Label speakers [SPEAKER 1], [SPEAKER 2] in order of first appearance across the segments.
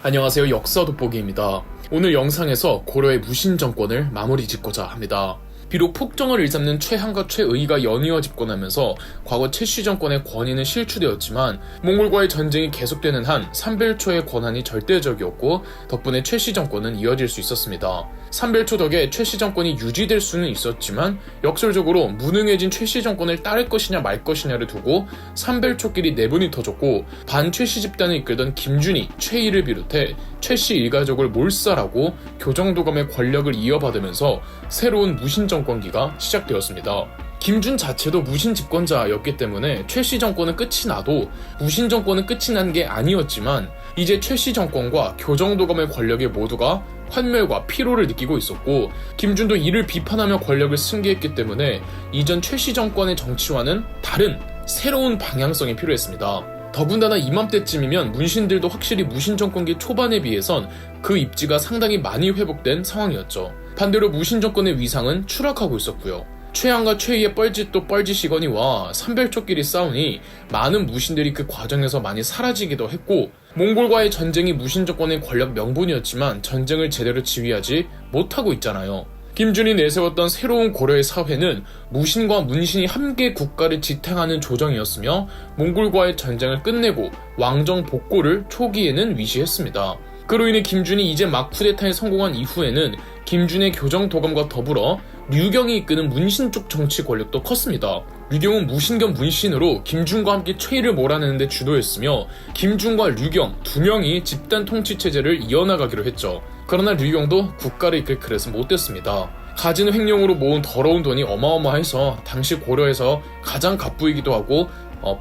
[SPEAKER 1] 안녕하세요. 역사 돋보기입니다. 오늘 영상에서 고려의 무신 정권을 마무리 짓고자 합니다. 비록 폭정을 일삼는 최한과 최의가 연이어 집권하면서 과거 최씨 정권의 권위는 실추되었지만 몽골과의 전쟁이 계속되는 한 삼별초의 권한이 절대적이었고 덕분에 최씨 정권은 이어질 수 있었습니다. 삼별초 덕에 최씨 정권이 유지될 수는 있었지만 역설적으로 무능해진 최씨 정권을 따를 것이냐 말 것이냐를 두고 삼별초끼리 내분이 터졌고 반 최씨 집단을 이끌던 김준이, 최의를 비롯해 최씨 일가족을 몰살하고 교정도감의 권력을 이어받으면서 새로운 무신 정권기가 시작되었습니다. 김준 자체도 무신 집권자였기 때문에 최씨 정권은 끝이 나도 무신 정권은 끝이 난 게 아니었지만 이제 최씨 정권과 교정도감의 권력이 모두가 환멸과 피로를 느끼고 있었고 김준도 이를 비판하며 권력을 승계했기 때문에 이전 최씨 정권의 정치와는 다른 새로운 방향성이 필요했습니다. 더군다나 이맘때쯤이면 문신들도 확실히 무신 정권기 초반에 비해선 그 입지가 상당히 많이 회복된 상황이었죠. 반대로 무신 정권의 위상은 추락하고 있었고요. 최한과 최의의 뻘짓도 뻘짓이거니와 삼별초끼리 싸우니 많은 무신들이 그 과정에서 많이 사라지기도 했고 몽골과의 전쟁이 무신 정권의 권력 명분이었지만 전쟁을 제대로 지휘하지 못하고 있잖아요. 김준이 내세웠던 새로운 고려의 사회는 무신과 문신이 함께 국가를 지탱하는 조정이었으며 몽골과의 전쟁을 끝내고 왕정 복고를 초기에는 위시했습니다. 그로 인해 김준이 이제 막 쿠데타에 성공한 이후에는 김준의 교정도감과 더불어 류경이 이끄는 문신 쪽 정치 권력도 컸습니다. 류경은 무신 겸 문신으로 김준과 함께 최의를 몰아내는 데 주도했으며 김준과 류경 두 명이 집단 통치 체제를 이어나가기로 했죠. 그러나 류경도 국가를 이끌 그릇은 못됐습니다. 가진 횡령으로 모은 더러운 돈이 어마어마해서 당시 고려에서 가장 갑부이기도 하고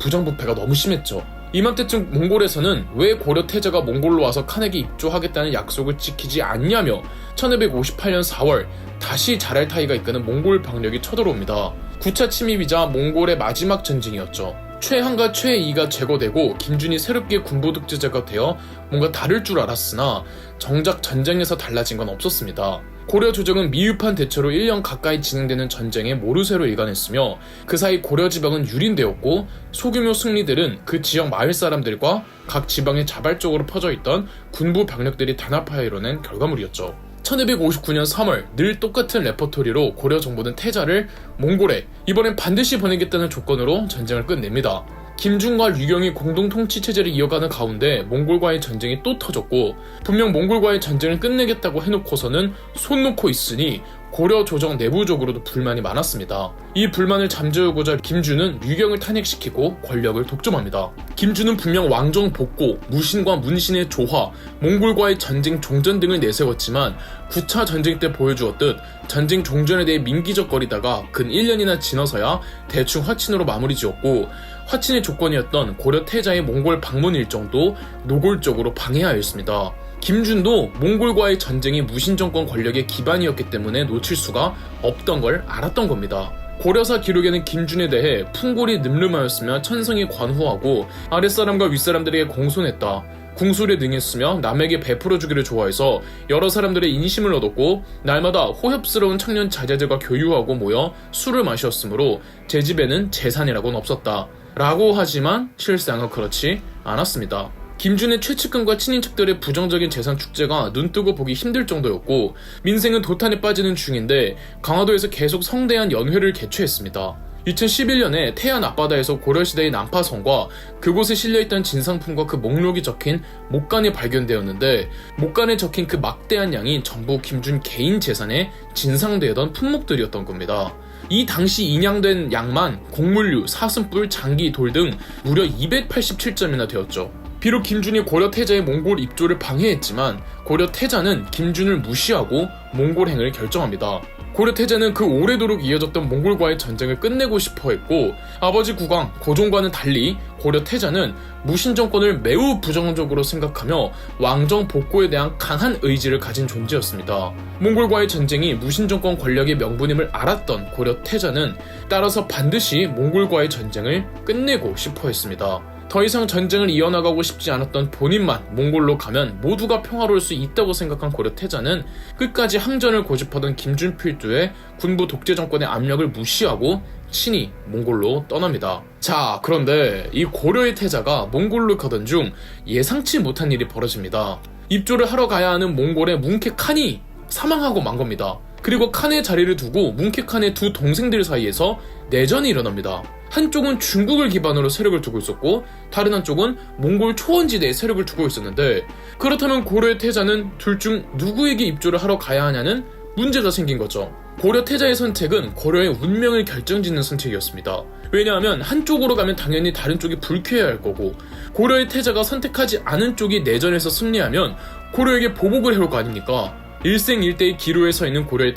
[SPEAKER 1] 부정부패가 너무 심했죠. 이맘때쯤 몽골에서는 왜 고려 태자가 몽골로 와서 칸에게 입조하겠다는 약속을 지키지 않냐며 1558년 4월 다시 자랄타이가 이끄는 몽골 병력이 쳐들어옵니다. 9차 침입이자 몽골의 마지막 전쟁이었죠. 최한과 최의가 제거되고 김준이 새롭게 군부 독재자가 되어 뭔가 다를 줄 알았으나 정작 전쟁에서 달라진 건 없었습니다. 고려 조정은 미흡한 대처로 1년 가까이 진행되는 전쟁에 모르쇠로 일관했으며 그 사이 고려 지방은 유린되었고 소규모 승리들은 그 지역 마을 사람들과 각 지방에 자발적으로 퍼져있던 군부 병력들이 단합하여 이뤄낸 결과물이었죠. 1259년 3월 늘 똑같은 레퍼토리로 고려 정부는 태자를 몽골에 이번엔 반드시 보내겠다는 조건으로 전쟁을 끝냅니다. 김준과 류경이 공동 통치 체제를 이어가는 가운데 몽골과의 전쟁이 또 터졌고 분명 몽골과의 전쟁을 끝내겠다고 해놓고서는 손 놓고 있으니 고려 조정 내부적으로도 불만이 많았습니다. 이 불만을 잠재우고자 김준은 류경을 탄핵시키고 권력을 독점합니다. 김준은 분명 왕정 복고, 무신과 문신의 조화, 몽골과의 전쟁 종전 등을 내세웠지만 9차 전쟁 때 보여주었듯 전쟁 종전에 대해 민기적거리다가 근 1년이나 지나서야 대충 화친으로 마무리 지었고 화친의 조건이었던 고려 태자의 몽골 방문 일정도 노골적으로 방해하였습니다. 김준도 몽골과의 전쟁이 무신 정권 권력의 기반이었기 때문에 놓칠 수가 없던 걸 알았던 겁니다. 고려사 기록에는 김준에 대해 풍골이 늠름하였으며 천성이 관호하고 아랫사람과 윗사람들에게 공손했다. 궁술에 능했으며 남에게 베풀어주기를 좋아해서 여러 사람들의 인심을 얻었고 날마다 호협스러운 청년 자제들과 교유하고 모여 술을 마셨으므로 제 집에는 재산이라고는 없었다. 라고 하지만 실상은 그렇지 않았습니다. 김준의 최측근과 친인척들의 부정적인 재산 축제가 눈뜨고 보기 힘들 정도였고 민생은 도탄에 빠지는 중인데 강화도에서 계속 성대한 연회를 개최했습니다. 2011년에 태안 앞바다에서 고려시대의 난파성과 그곳에 실려있던 진상품과 그 목록이 적힌 목간이 발견되었는데 목간에 적힌 그 막대한 양이 전부 김준 개인 재산에 진상되던 품목들이었던 겁니다. 이 당시 인양된 양만 곡물류, 사슴뿔, 장기, 돌 등 무려 287점이나 되었죠. 비록 김준이 고려 태자의 몽골 입조를 방해했지만 고려 태자는 김준을 무시하고 몽골행을 결정합니다. 고려 태자는 그 오래도록 이어졌던 몽골과의 전쟁을 끝내고 싶어 했고 아버지 국왕 고종과는 달리 고려 태자는 무신 정권을 매우 부정적으로 생각하며 왕정 복고에 대한 강한 의지를 가진 존재였습니다. 몽골과의 전쟁이 무신 정권 권력의 명분임을 알았던 고려 태자는 따라서 반드시 몽골과의 전쟁을 끝내고 싶어 했습니다. 더 이상 전쟁을 이어나가고 싶지 않았던 본인만 몽골로 가면 모두가 평화로울 수 있다고 생각한 고려 태자는 끝까지 항전을 고집하던 김준 필두의 군부 독재 정권의 압력을 무시하고 친히 몽골로 떠납니다. 자, 그런데 이 고려의 태자가 몽골로 가던 중 예상치 못한 일이 벌어집니다. 입조를 하러 가야 하는 몽골의 뭉케 칸이 사망하고 만 겁니다. 그리고 칸의 자리를 두고 뭉케 칸의 두 동생들 사이에서 내전이 일어납니다. 한쪽은 중국을 기반으로 세력을 두고 있었고 다른 한쪽은 몽골 초원지대에 세력을 두고 있었는데, 그렇다면 고려의 태자는 둘 중 누구에게 입조를 하러 가야 하냐는 문제가 생긴 거죠. 고려 태자의 선택은 고려의 운명을 결정짓는 선택이었습니다. 왜냐하면 한쪽으로 가면 당연히 다른 쪽이 불쾌해야 할 거고, 고려의 태자가 선택하지 않은 쪽이 내전에서 승리하면 고려에게 보복을 해올 거 아닙니까? 일생일대의 기로에 서 있는 고려의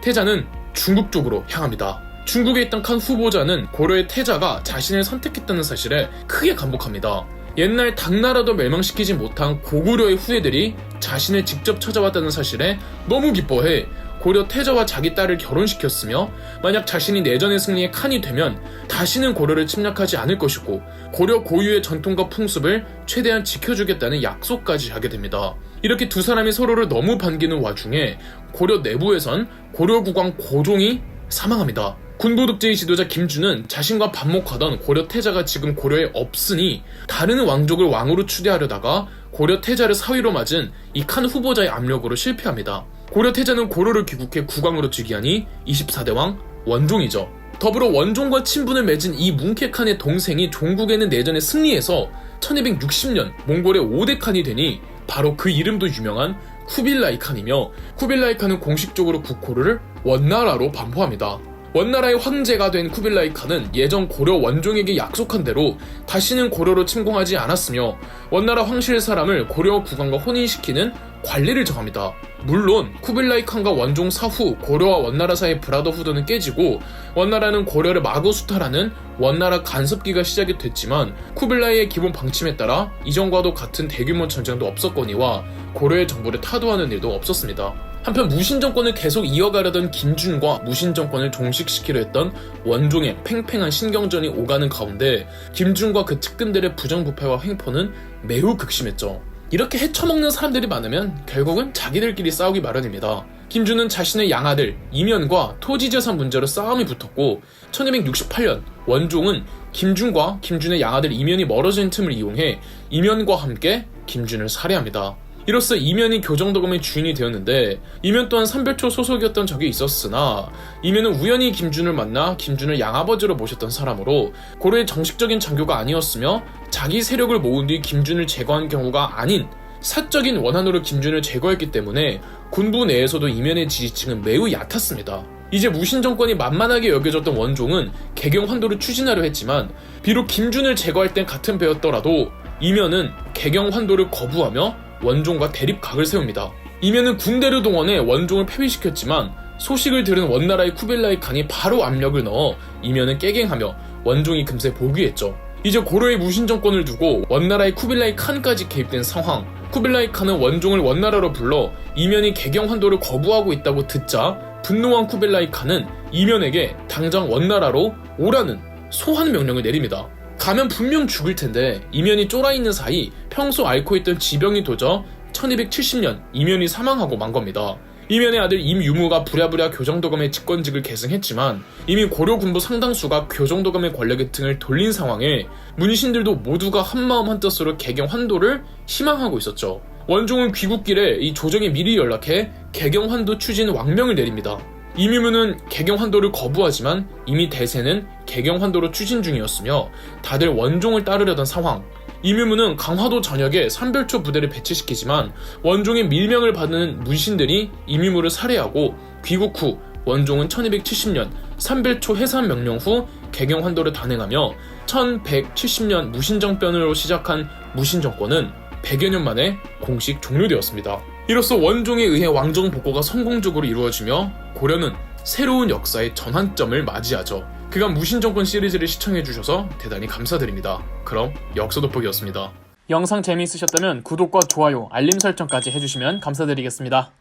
[SPEAKER 1] 태자는 중국 쪽으로 향합니다. 중국에 있던 칸 후보자는 고려의 태자가 자신을 선택했다는 사실에 크게 감복합니다. 옛날 당나라도 멸망시키지 못한 고구려의 후예들이 자신을 직접 찾아왔다는 사실에 너무 기뻐해 고려 태자와 자기 딸을 결혼시켰으며, 만약 자신이 내전의 승리에 칸이 되면 다시는 고려를 침략하지 않을 것이고 고려 고유의 전통과 풍습을 최대한 지켜주겠다는 약속까지 하게 됩니다. 이렇게 두 사람이 서로를 너무 반기는 와중에 고려 내부에선 고려 국왕 고종이 사망합니다. 군부독재의 지도자 김준은 자신과 반목하던 고려 태자가 지금 고려에 없으니 다른 왕족을 왕으로 추대하려다가 고려 태자를 사위로 맞은 이 칸 후보자의 압력으로 실패합니다. 고려 태자는 고려를 귀국해 국왕으로 즉위하니 24대 왕 원종이죠. 더불어 원종과 친분을 맺은 이 뭉케 칸의 동생이 종국에는 내전에 승리해서 1260년 몽골의 5대 칸이 되니 바로 그 이름도 유명한 쿠빌라이 칸이며, 쿠빌라이 칸은 공식적으로 국호를 원나라로 반포합니다. 원나라의 황제가 된 쿠빌라이 칸은 예전 고려 원종에게 약속한 대로 다시는 고려로 침공하지 않았으며 원나라 황실 사람을 고려 국왕과 혼인시키는 관리를 정합니다. 물론 쿠빌라이 칸과 원종 사후 고려와 원나라 사이의 브라더후드는 깨지고 원나라는 고려를 마구 수탈하는 원나라 간섭기가 시작이 됐지만, 쿠빌라이의 기본 방침에 따라 이전과도 같은 대규모 전쟁도 없었거니와 고려의 정부를 타도하는 일도 없었습니다. 한편 무신 정권을 계속 이어가려던 김준과 무신 정권을 종식시키려 했던 원종의 팽팽한 신경전이 오가는 가운데 김준과 그 측근들의 부정부패와 횡포는 매우 극심했죠. 이렇게 헤쳐먹는 사람들이 많으면 결국은 자기들끼리 싸우기 마련입니다. 김준은 자신의 양아들 이면과 토지재산 문제로 싸움이 붙었고 1268년 원종은 김준과 김준의 양아들 이면이 멀어진 틈을 이용해 이면과 함께 김준을 살해합니다. 이로써 이면이 교정도금의 주인이 되었는데, 이면 또한 삼별초 소속이었던 적이 있었으나 이면은 우연히 김준을 만나 김준을 양아버지로 모셨던 사람으로 고려의 정식적인 장교가 아니었으며 자기 세력을 모은 뒤 김준을 제거한 경우가 아닌 사적인 원한으로 김준을 제거했기 때문에 군부 내에서도 이면의 지지층은 매우 얕았습니다. 이제 무신 정권이 만만하게 여겨졌던 원종은 개경 환도를 추진하려 했지만, 비록 김준을 제거할 땐 같은 배였더라도 이면은 개경 환도를 거부하며 원종과 대립각을 세웁니다. 이면은 군대를 동원해 원종을 폐위시켰지만 소식을 들은 원나라의 쿠빌라이 칸이 바로 압력을 넣어 이면은 깨갱하며 원종이 금세 복위했죠. 이제 고려의 무신 정권을 두고 원나라의 쿠빌라이 칸까지 개입된 상황. 쿠빌라이 칸은 원종을 원나라로 불러 이면이 개경 환도를 거부하고 있다고 듣자 분노한 쿠빌라이 칸은 이면에게 당장 원나라로 오라는 소환 명령을 내립니다. 가면 분명 죽을 텐데 이면이 쫄아있는 사이 평소 앓고 있던 지병이 도져 1270년 이면이 사망하고 만 겁니다. 이면의 아들 임유무가 부랴부랴 교정도검의 직권직을 계승했지만 이미 고려 군부 상당수가 교정도검의 권력의 등을 돌린 상황에 문신들도 모두가 한마음 한뜻으로 개경 환도를 희망하고 있었죠. 원종은 귀국길에 이 조정에 미리 연락해 개경 환도 추진 왕명을 내립니다. 임유무는 개경 환도를 거부하지만 이미 대세는 개경 환도로 추진 중이었으며 다들 원종을 따르려던 상황. 임유무는 강화도 전역에 삼별초 부대를 배치시키지만 원종의 밀명을 받는 문신들이 임유무를 살해하고, 귀국 후 원종은 1270년 삼별초 해산 명령 후 개경 환도를 단행하며 1170년 무신정변으로 시작한 무신정권은 100여 년 만에 공식 종료되었습니다. 이로써 원종에 의해 왕정 복고가 성공적으로 이루어지며 고려는 새로운 역사의 전환점을 맞이하죠. 그간 무신정권 시리즈를 시청해주셔서 대단히 감사드립니다. 그럼 역사 돋보기였습니다. 영상 재미있으셨다면 구독과 좋아요, 알림 설정까지 해주시면 감사드리겠습니다.